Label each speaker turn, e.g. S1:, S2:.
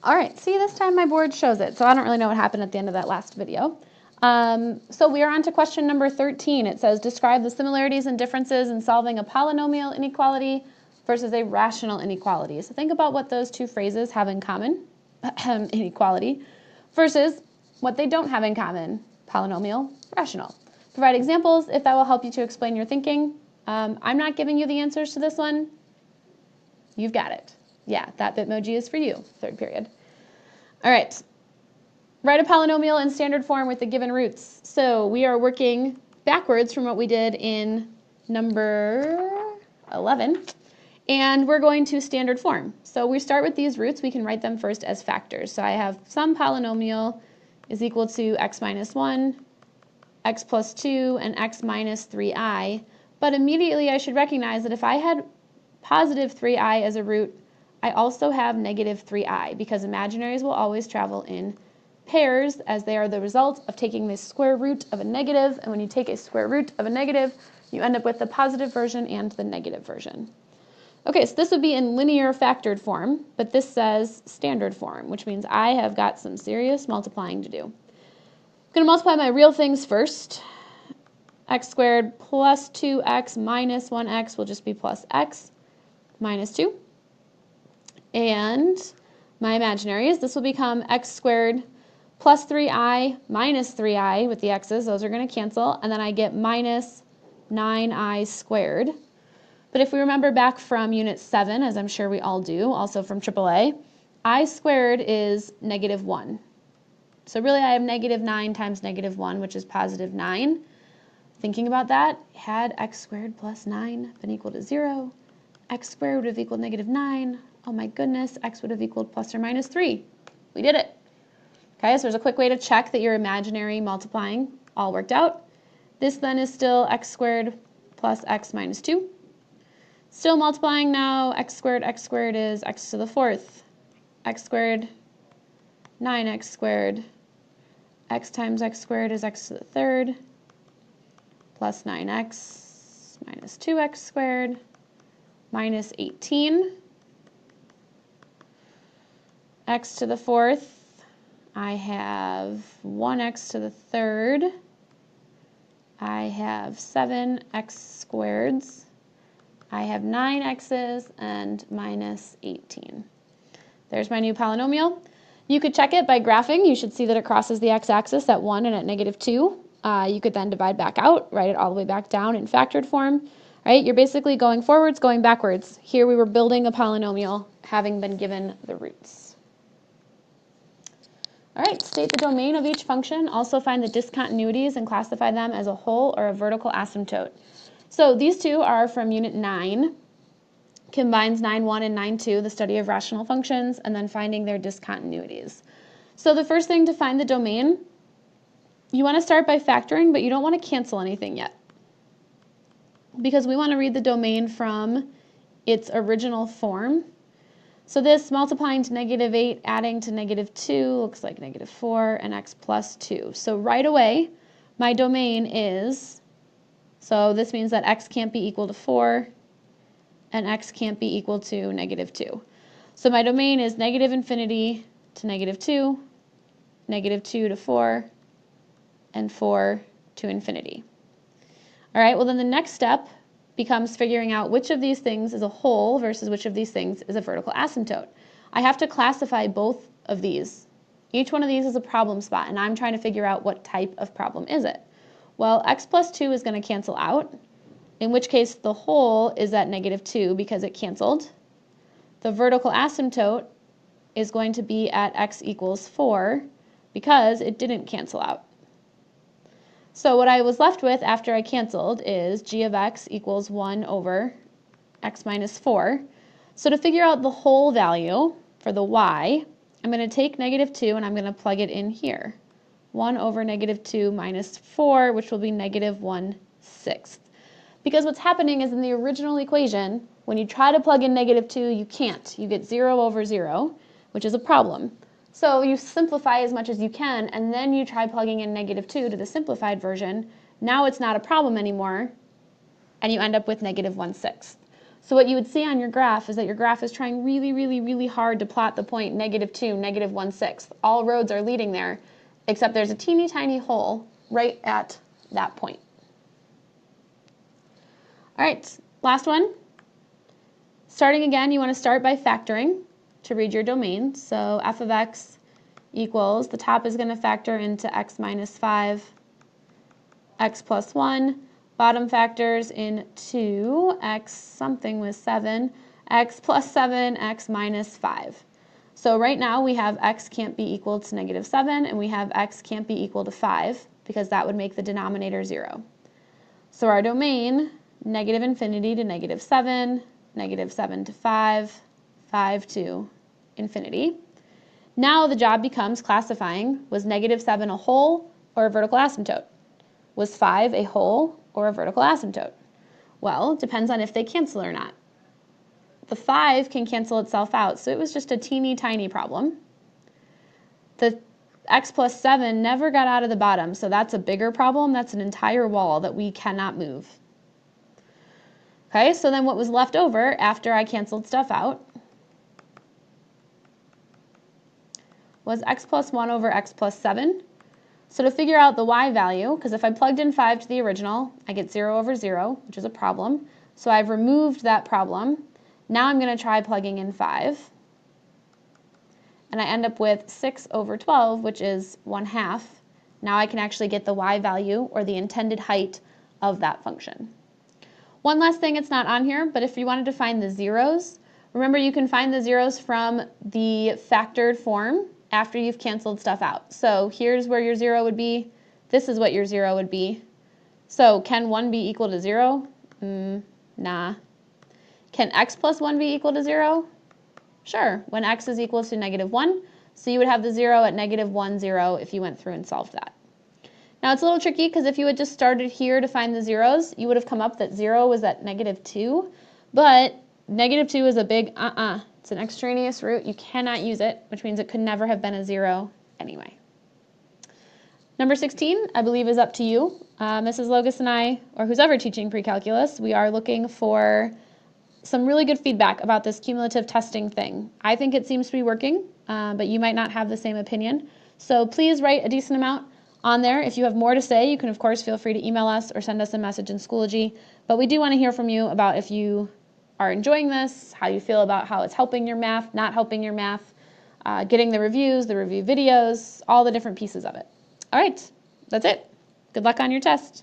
S1: All right, see, this time my board shows it, so I don't really know what happened at the end of that last video. So we are on to question number 13. It says, describe the similarities and differences in solving a polynomial inequality versus a rational inequality. So think about what those two phrases have in common, inequality, versus what they don't have in common, polynomial, rational. Provide examples if that will help you to explain your thinking. I'm not giving you the answers to this one. You've got it. Yeah, that Bitmoji is for you, third period. All right, write a polynomial in standard form with the given roots. So we are working backwards from what we did in number 11, and we're going to standard form. So we start with these roots. We can write them first as factors. So I have some polynomial is equal to x minus 1, x plus 2, and x minus 3i. But immediately I should recognize that if I had positive 3i as a root, I also have negative 3i, because imaginaries will always travel in pairs, as they are the result of taking the square root of a negative, and when you take a square root of a negative, you end up with the positive version and the negative version. Okay, so this would be in linear factored form, but this says standard form, which means I have got some serious multiplying to do. I'm going to multiply my real things first. X squared plus 2x minus 1x will just be plus x minus 2. And my imaginaries, this will become x squared plus 3i minus 3i with the x's. Those are going to cancel. And then I get minus 9i squared. But if we remember back from Unit 7, as I'm sure we all do, also from AAA, I squared is negative 1. So really I have negative 9 times negative 1, which is positive 9. Thinking about that, had x squared plus 9 been equal to 0, x squared would have equaled negative 9. Oh my goodness, x would have equaled plus or minus 3. We did it. Okay, so there's a quick way to check that your imaginary multiplying all worked out. This then is still x squared plus x minus 2. Still multiplying now, x squared is x to the 4th. X squared, 9x squared. X times x squared is x to the 3rd. Plus 9x minus 2x squared minus 18. X to the 4th, I have 1x to the 3rd. I have 7x squareds. I have 9 x's and minus 18. There's my new polynomial. You could check it by graphing. You should see that it crosses the x-axis at 1 and at negative 2. You could then divide back out, write it all the way back down in factored form. Right? You're basically going forwards, going backwards. Here we were building a polynomial, having been given the roots. All right, state the domain of each function. Also find the discontinuities and classify them as a whole or a vertical asymptote. So these two are from Unit 9. Combines 9.1 and 9.2, the study of rational functions, and then finding their discontinuities. So the first thing to find the domain, you want to start by factoring, but you don't want to cancel anything yet, because we want to read the domain from its original form. So this multiplying to negative 8, adding to negative 2, looks like negative 4, and x plus 2. So right away, my domain is, so this means that x can't be equal to 4, and x can't be equal to negative 2. So my domain is negative infinity to negative 2, negative 2 to 4, and 4 to infinity. All right, well then the next step becomes figuring out which of these things is a whole versus which of these things is a vertical asymptote. I have to classify both of these. Each one of these is a problem spot, and I'm trying to figure out what type of problem is it. Well, x plus 2 is going to cancel out, in which case the whole is at negative 2 because it canceled. The vertical asymptote is going to be at x equals 4 because it didn't cancel out. So what I was left with after I canceled is g of x equals 1 over x minus 4. So to figure out the whole value for the y, I'm going to take negative 2 and I'm going to plug it in here. 1 over negative 2 minus 4, which will be negative 1/6. Because what's happening is in the original equation, when you try to plug in negative 2, you can't. You get 0 over 0, which is a problem. So you simplify as much as you can, and then you try plugging in negative 2 to the simplified version. Now it's not a problem anymore, and you end up with negative 1/6. So what you would see on your graph is that your graph is trying really, really, really hard to plot the point -2, -1/6. All roads are leading there, except there's a teeny tiny hole right at that point. All right, last one. Starting again, you want to start by factoring to read your domain. So f of x equals, the top is going to factor into x minus 5, x plus 1, bottom factors into x something with 7, x plus 7, x minus 5. So right now we have x can't be equal to -7, and we have x can't be equal to 5, because that would make the denominator 0. So our domain, -∞ to -7, -7 to 5, 5 to infinity. Now the job becomes classifying, was -7 a whole or a vertical asymptote? Was 5 a whole or a vertical asymptote? Well, it depends on if they cancel or not. The 5 can cancel itself out, so it was just a teeny tiny problem. The x plus 7 never got out of the bottom, so that's a bigger problem. That's an entire wall that we cannot move. Okay, so then what was left over after I canceled stuff out was x plus 1 over x plus 7. So to figure out the y value, because if I plugged in 5 to the original, I get 0 over 0, which is a problem. So I've removed that problem. Now I'm going to try plugging in 5. And I end up with 6 over 12, which is 1/2. Now I can actually get the y value, or the intended height, of that function. One last thing, it's not on here, but if you wanted to find the zeros, remember you can find the zeros from the factored form after you've canceled stuff out. So here's where your 0 would be. This is what your 0 would be. So can 1 be equal to 0? Nah. Can x plus 1 be equal to 0? Sure, when x is equal to -1. So you would have the 0 at -1, 0 if you went through and solved that. Now it's a little tricky because if you had just started here to find the zeros, you would have come up that 0 was at -2. But -2 is a big It's an extraneous root. You cannot use it, which means it could never have been a 0 anyway. Number 16, I believe, is up to you. Mrs. Logus and I, or who's ever teaching pre-calculus, we are looking for some really good feedback about this cumulative testing thing. I think it seems to be working, but you might not have the same opinion. So please write a decent amount on there. If you have more to say, you can, of course, feel free to email us or send us a message in Schoology. But we do want to hear from you about if you are enjoying this, how you feel about how it's helping your math, not helping your math, getting the reviews, the review videos, all the different pieces of it. All right, that's it. Good luck on your test.